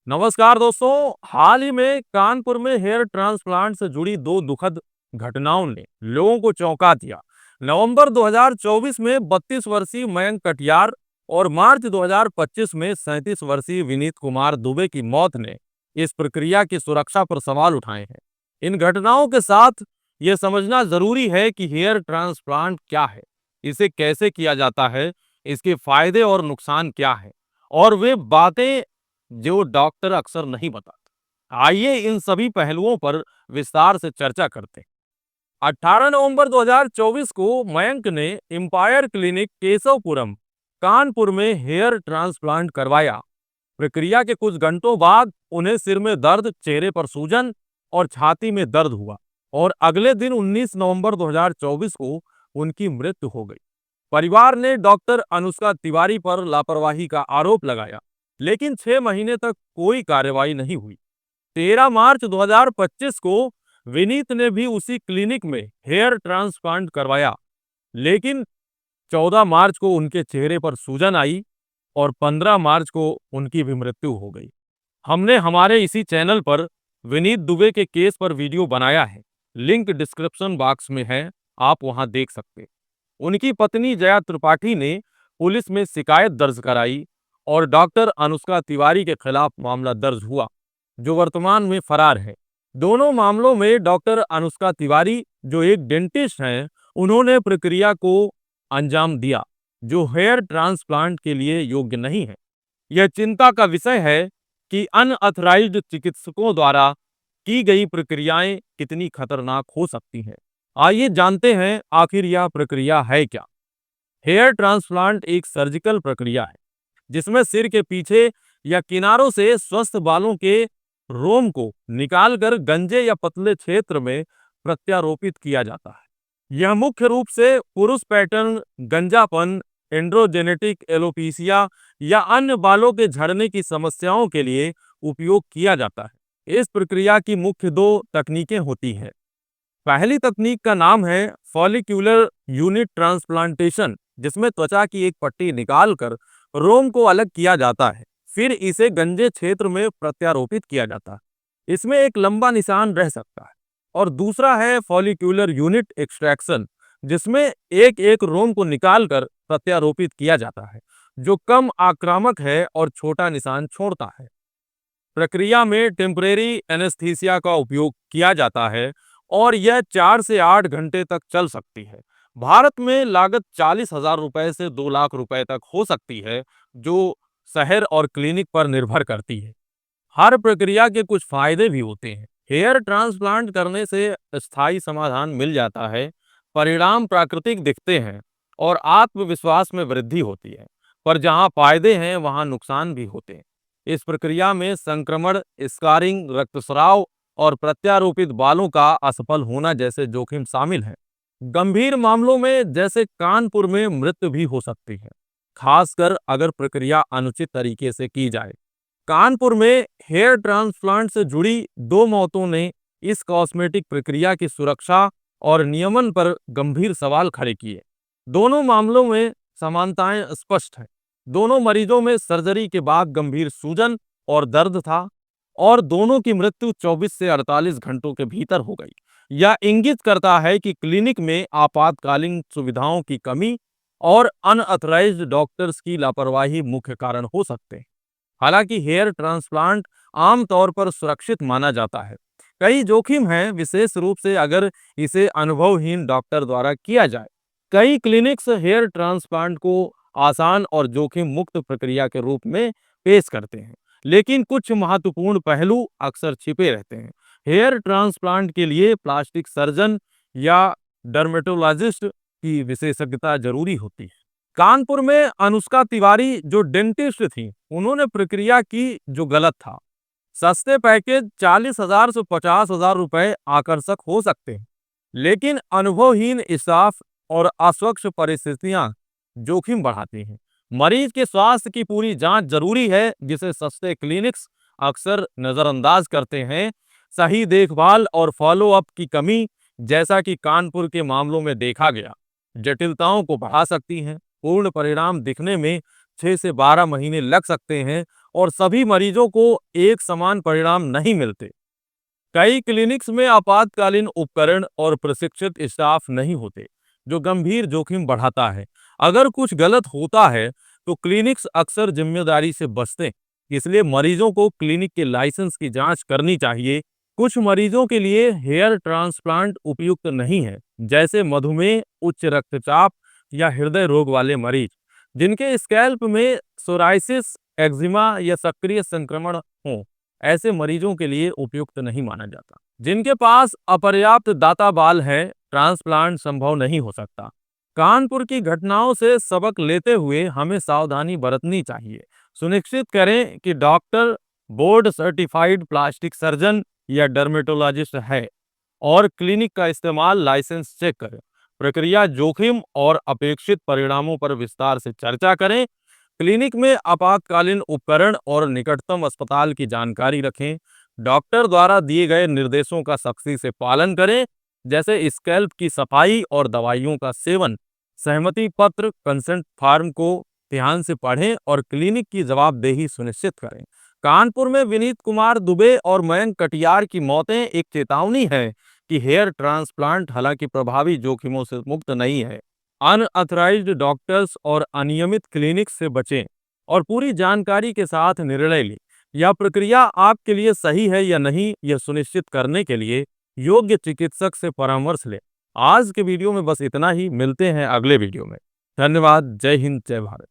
नमस्कार दोस्तों। हाल ही में कानपुर में हेयर ट्रांसप्लांट से जुड़ी दो दुखद घटनाओं ने लोगों को चौंका दिया। नवंबर 2024 में 32 वर्षीय मयंक कटियार और मार्च 2025 में 37 वर्षीय विनीत कुमार दुबे की मौत ने इस प्रक्रिया की सुरक्षा पर सवाल उठाए हैं। इन घटनाओं के साथ ये समझना जरूरी है कि हेयर ट्रांसप्लांट क्या है, इसे कैसे किया जाता है, इसके फायदे और नुकसान क्या है, और वे बातें जो डॉक्टर अक्सर नहीं बताते। आइए इन सभी पहलुओं पर विस्तार से चर्चा करते हैं। 18 नवंबर 2024 को मयंक ने एम्पायर क्लिनिक केशवपुरम कानपुर में हेयर ट्रांसप्लांट करवाया। प्रक्रिया के कुछ घंटों बाद उन्हें सिर में दर्द, चेहरे पर सूजन और छाती में दर्द हुआ और अगले दिन 19 नवंबर 2024 को उनकी मृत्यु हो गई। परिवार ने डॉक्टर अनुष्का तिवारी पर लापरवाही का आरोप लगाया, लेकिन 6 महीने तक कोई कार्रवाई नहीं हुई। 13 मार्च 2025 को विनीत ने भी उसी क्लिनिक में हेयर ट्रांसप्लांट करवाया, लेकिन 14 मार्च को उनके चेहरे पर सूजन आई और 15 मार्च को उनकी भी मृत्यु हो गई। हमने हमारे इसी चैनल पर विनीत दुबे के केस पर वीडियो बनाया है, लिंक डिस्क्रिप्शन बॉक्स में है, आप वहां देख सकते हैं। उनकी पत्नी जया त्रिपाठी ने पुलिस में शिकायत दर्ज कराई और डॉक्टर अनुष्का तिवारी के खिलाफ मामला दर्ज हुआ, जो वर्तमान में फरार है। दोनों मामलों में डॉक्टर अनुष्का तिवारी, जो एक डेंटिस्ट हैं, उन्होंने प्रक्रिया को अंजाम दिया, जो हेयर ट्रांसप्लांट के लिए योग्य नहीं है। यह चिंता का विषय है कि अनअथराइज्ड चिकित्सकों द्वारा की गई प्रक्रियाएं कितनी खतरनाक हो सकती हैं। आइए जानते हैं आखिर यह प्रक्रिया है क्या। हेयर ट्रांसप्लांट एक सर्जिकल प्रक्रिया है जिसमें सिर के पीछे या किनारों से स्वस्थ बालों के रोम को निकालकर गंजे या पतले क्षेत्र में प्रत्यारोपित किया जाता है। यह मुख्य रूप से पुरुष पैटर्न गंजापन, एंड्रोजेनेटिक एलोपीसिया या अन्य बालों के झड़ने की समस्याओं के लिए उपयोग किया जाता है। इस प्रक्रिया की मुख्य दो तकनीकें होती हैं। पहली तकनीक का नाम है फॉलिक्यूलर यूनिट ट्रांसप्लांटेशन, जिसमें त्वचा की एक पट्टी निकालकर रोम को अलग किया जाता है, फिर इसे गंजे क्षेत्र में प्रत्यारोपित किया जाता है। इसमें एक लंबा निशान रह सकता है। और दूसरा है फॉलिक्यूलर यूनिट एक्सट्रैक्शन, जिसमें एक एक रोम को निकालकर प्रत्यारोपित किया जाता है, जो कम आक्रामक है और छोटा निशान छोड़ता है। प्रक्रिया में टेम्परेरी एनेस्थीसिया का उपयोग किया जाता है और यह 4 से 8 घंटे तक चल सकती है। भारत में लागत 40,000 रुपए से 2 लाख रुपए तक हो सकती है, जो शहर और क्लिनिक पर निर्भर करती है। हर प्रक्रिया के कुछ फायदे भी होते हैं। हेयर ट्रांसप्लांट करने से स्थायी समाधान मिल जाता है, परिणाम प्राकृतिक दिखते हैं और आत्मविश्वास में वृद्धि होती है। पर जहां फायदे हैं वहां नुकसान भी होते हैं। इस प्रक्रिया में संक्रमण, स्कारिंग, रक्तस्राव और प्रत्यारोपित बालों का असफल होना जैसे जोखिम शामिल हैं। गंभीर मामलों में जैसे कानपुर में मृत्यु भी हो सकती है, खासकर अगर प्रक्रिया अनुचित तरीके से की जाए। कानपुर में हेयर ट्रांसप्लांट से जुड़ी दो मौतों ने इस कॉस्मेटिक प्रक्रिया की सुरक्षा और नियमन पर गंभीर सवाल खड़े किए। दोनों मामलों में समानताएं स्पष्ट हैं। दोनों मरीजों में सर्जरी के बाद गंभीर सूजन और दर्द था और दोनों की मृत्यु 24 से 48 घंटों के भीतर हो गई। यह इंगित करता है कि क्लिनिक में आपातकालीन सुविधाओं की कमी और अनअथराइज्ड डॉक्टर्स की लापरवाही मुख्य कारण हो सकते हैं। हालांकि हेयर ट्रांसप्लांट आमतौर पर सुरक्षित माना जाता है, कई जोखिम हैं, विशेष रूप से अगर इसे अनुभवहीन डॉक्टर द्वारा किया जाए। कई क्लिनिक्स हेयर ट्रांसप्लांट को आसान और जोखिम मुक्त प्रक्रिया के रूप में पेश करते हैं, लेकिन कुछ महत्वपूर्ण पहलू अक्सर छिपे रहते हैं। हेयर ट्रांसप्लांट के लिए प्लास्टिक सर्जन या डर्मेटोलॉजिस्ट की विशेषज्ञता जरूरी होती है। कानपुर में अनुष्का तिवारी, जो डेंटिस्ट थी, उन्होंने प्रक्रिया की जो गलत था। सस्ते पैकेज 40,000 से 50,000 रुपए आकर्षक हो सकते हैं, लेकिन अनुभवहीन स्टाफ और अस्वच्छ परिस्थितियां जोखिम बढ़ाती हैं। मरीज के स्वास्थ्य की पूरी जांच जरूरी है, जिसे सस्ते क्लिनिक्स अक्सर नजरअंदाज करते हैं। सही देखभाल और फॉलो अप की कमी, जैसा कि कानपुर के मामलों में देखा गया, जटिलताओं को बढ़ा सकती हैं। पूर्ण परिणाम दिखने में 6 से 12 महीने लग सकते हैं और सभी मरीजों को एक समान परिणाम नहीं मिलते। कई क्लिनिक्स में आपातकालीन उपकरण और प्रशिक्षित स्टाफ नहीं होते, जो गंभीर जोखिम बढ़ाता है। अगर कुछ गलत होता है, तो क्लिनिक्स अक्सर जिम्मेदारी से बचते हैं। इसलिए मरीजों को क्लिनिक के लाइसेंस की जांच करनी चाहिए। कुछ मरीजों के लिए हेयर ट्रांसप्लांट उपयुक्त नहीं है, जैसे मधुमेह, उच्च रक्तचाप या हृदय रोग वाले मरीज, जिनके स्कैल्प में सोराइसिस, एक्जिमा या सक्रिय संक्रमण हो। ऐसे मरीजों के लिए उपयुक्त नहीं माना जाता। जिनके पास अपर्याप्त दाता बाल है, ट्रांसप्लांट संभव नहीं हो सकता। कानपुर की घटनाओं से सबक लेते हुए हमें सावधानी बरतनी चाहिए। सुनिश्चित करें कि doctor board certified plastic surgeon या डर्मेटोलॉजिस्ट है, और क्लिनिक का इस्तेमाल लाइसेंस चेक करें। प्रक्रिया जोखिम और अपेक्षित परिणामों पर विस्तार से चर्चा करें। क्लिनिक में आपातकालीन उपकरण और निकटतम अस्पताल की जानकारी रखें। डॉक्टर द्वारा दिए गए निर्देशों का सख्ती से पालन करें, जैसे स्कैल्प की सफाई और दवाइयों का सेवन। सहमति पत्र, कंसेंट फॉर्म को ध्यान से पढ़ें और क्लिनिक की जवाबदेही सुनिश्चित करें। कानपुर में विनीत कुमार दुबे और मयंक कटियार की मौतें एक चेतावनी है कि हेयर ट्रांसप्लांट हालांकि प्रभावी जोखिमों से मुक्त नहीं है। अनअथराइज्ड डॉक्टर्स और अनियमित क्लिनिक से बचें और पूरी जानकारी के साथ निर्णय लें। यह प्रक्रिया आपके लिए सही है या नहीं, यह सुनिश्चित करने के लिए योग्य चिकित्सक से परामर्श लें। आज के वीडियो में बस इतना ही। मिलते हैं अगले वीडियो में। धन्यवाद। जय हिंद, जय भारत।